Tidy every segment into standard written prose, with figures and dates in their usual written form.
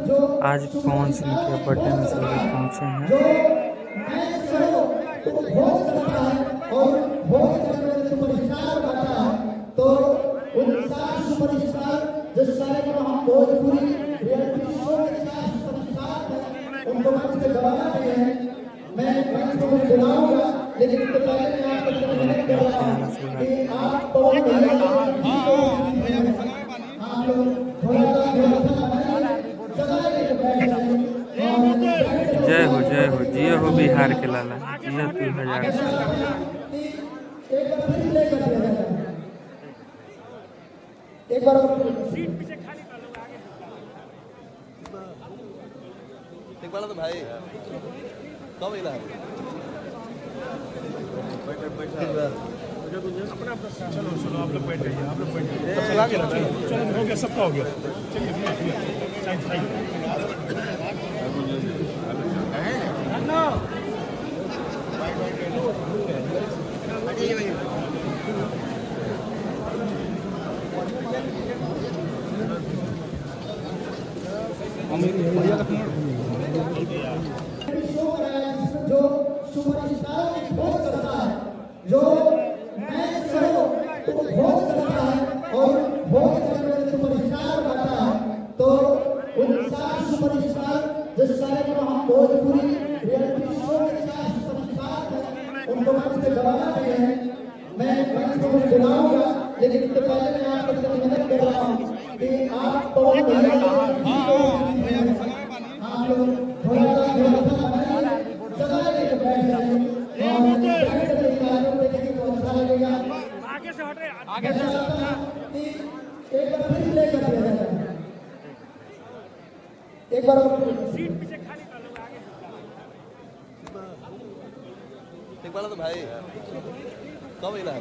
आज पवन सिंह के बर्थडे में सब लोग पहुंचे हैं। तो उन चार सुपरस्टार जो सारे को हम भोजपुरी रियलिटी शो के चार सुपरस्टार हैं, उनको मंच पे बुलाना चाहिए। मैं मंच को बुलाऊंगा, लेकिन इससे पहले मैं आपको विनती कर रहा हूं कि आप पवन भैया आप लोग थोड़ा सा जय हो जिय हो बिहार के लाला, जिय 2000 साल। एक बार सीट पीछे खाली कर लो, आगे एक बार तो भाई कब इला अपना चलो चलो आप लोग बैठ जाइए, आप लोग बैठ जाइए, चला के चलो हो गया, सबका हो गया। चलिए जो सुपरस्टार भोज करता है, जो मैच शो भोज करता है और भोज करने वाले सुपरस्टार करता है, तो उन चार सुपरस्टार जो सारे को हम भोजपुरी रियलिटी शो के चार सुपरस्टार हैं, उनको मंच पे बुलाना चाहिए। मैं मंच को बुलाऊंगा, लेकिन इससे पहले मैं आपको विनती कर रहा हूं कि आप पवन भैया आप लोग थोड़ा सा आगे से हट रहे, आगे से एक बार सीट पीछे खाली कर लो, आगे एक बार तो भाई कब इला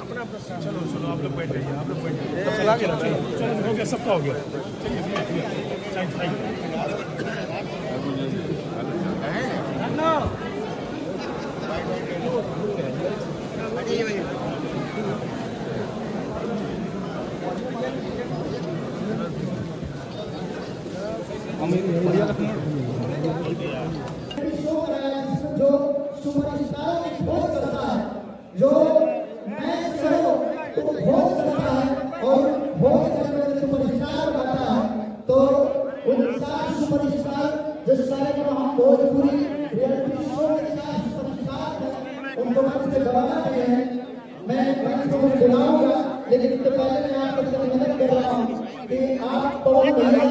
अपना चलो चलो आप लोग बैठ जाइए, आप लोग बैठ जाइए, चला के चलो हो गया, सबका हो गया। जो सुपरस्टार भोज करता है, जो मैच शो भोज करता है और भोज करने वाले सुपरस्टार करता है, तो उन चार सुपरस्टार जो सारे को हम भोजपुरी रियलिटी शो के चार सुपरस्टार हैं, उनको मंच पे बुलाना चाहिए। मैं मंच को बुलाऊंगा, लेकिन इससे पहले मैं आपको विनती कर रहा हूं कि आप पवन भैया